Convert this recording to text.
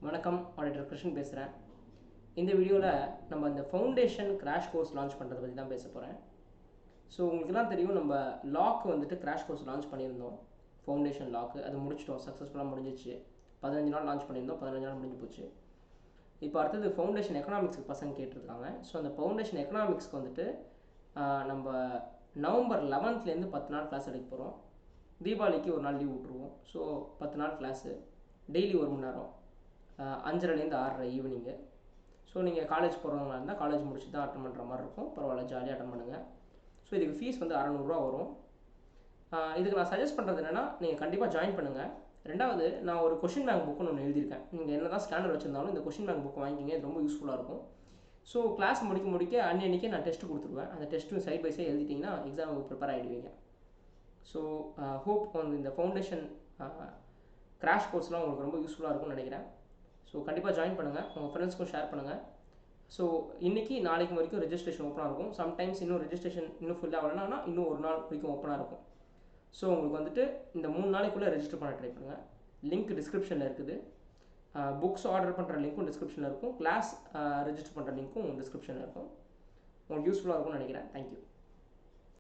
வணக்கம், ஆடிட்டர் கிருஷ்ணன் பேசுகிறேன். இந்த வீடியோவில் நம்ம இந்த ஃபவுண்டேஷன் கிராஷ் கோர்ஸ் லான்ச் பண்ணுறதை பற்றி தான் பேச போகிறேன். ஸோ உங்களுக்குலாம் தெரியும், நம்ம லாக் வந்துட்டு கிராஷ் கோர்ஸ் லான்ச் பண்ணியிருந்தோம். ஃபவுண்டேஷன் லாக்கு அது முடிச்சிட்டோம், சக்ஸஸ்ஃபுல்லாக முடிஞ்சிச்சு. 15 நாள் லான்ச் பண்ணியிருந்தோம், 15 நாள் முடிஞ்சு போச்சு. இப்போ அடுத்தது ஃபவுண்டேஷன் எக்கனாமிக்ஸுக்கு பசங்க கேட்டிருக்காங்க. ஸோ அந்த ஃபவுண்டேஷன் எக்கனாமிக்ஸ்க்கு வந்துட்டு நம்ம நவம்பர் 11லேருந்து 10 நாள் கிளாஸ் எடுக்க போகிறோம். தீபாவளிக்கு ஒரு நாள் லீவ் விட்ருவோம். ஸோ 10 நாள் கிளாஸு, டெய்லி 1 மணி நேரம், 5:30லேருந்து 6:30 ஈவினிங்கு. ஸோ நீங்கள் காலேஜ் போகிறவங்களா இருந்தால் காலேஜ் முடிச்சு தான் அட்டன் பண்ணுற மாதிரி இருக்கும். பரவாயில்ல, ஜாலியாக அட்டன் பண்ணுங்கள். ஸோ இதுக்கு ஃபீஸ் வந்து 600 வரும். இதுக்கு நான் சஜஸ்ட் பண்ணுறது என்னென்னா, நீங்கள் கண்டிப்பாக ஜாயின் பண்ணுங்கள். ரெண்டாவது, நான் ஒரு கொஷின் பேங்க் புக்குன்னு ஒன்று எழுதியிருக்கேன். நீங்கள் என்ன தான் ஸ்கேனர் வச்சுருந்தாலும் இந்த கொஷின் பேங்க் புக் வாங்கிக்கிங்க, இது ரொம்ப யூஸ்ஃபுல்லாக இருக்கும். ஸோ கிளாஸ் முடிக்க அன்னைக்கே நான் டெஸ்ட்டு கொடுத்துருவேன். அந்த டெஸ்ட்டும் சைட் பை சைட் எழுதிட்டிங்கன்னா எக்ஸாமுக்கு ப்ரிப்பேர் ஆகிடுவீங்க. ஸோ ஹோப் வந்து இந்த ஃபவுண்டேஷன் கிராஷ் கோர்ஸ்லாம் உங்களுக்கு ரொம்ப யூஸ்ஃபுல்லாக இருக்கும்னு நினைக்கிறேன். ஸோ கண்டிப்பாக ஜாயின் பண்ணுங்கள், உங்கள் ஃப்ரெண்ட்ஸ்க்கும் ஷேர் பண்ணுங்கள். ஸோ இன்றைக்கி நாளைக்கு வரைக்கும் ரெஜிஸ்ட்ரேஷன் ஓப்பனாக இருக்கும். சம்டைம்ஸ் இன்னும் ரெஜிஸ்ட்ரேஷன் இன்னும் ஃபுல்லாக ஆகலைன்னா இன்னும் ஒரு நாள் வரைக்கும் ஓப்பனாக இருக்கும். ஸோ உங்களுக்கு வந்துட்டு இந்த 3 நாளைக்குள்ளே ரெஜிஸ்டர் பண்ண ட்ரை பண்ணுங்கள். லிங்க் டிஸ்கிரிப்ஷனில் இருக்குது. புக்ஸ் ஆர்டர் பண்ணுற லிங்க்கும் டிஸ்கிரிப்ஷனில் இருக்கும். கிளாஸ் ரெஜிஸ்டர் பண்ணுற லிங்க்கும் டிஸ்கிரிப்ஷனில் இருக்கும். உங்களுக்கு யூஸ்ஃபுல்லாக இருக்கும்னு நினைக்கிறேன். தேங்க்யூ.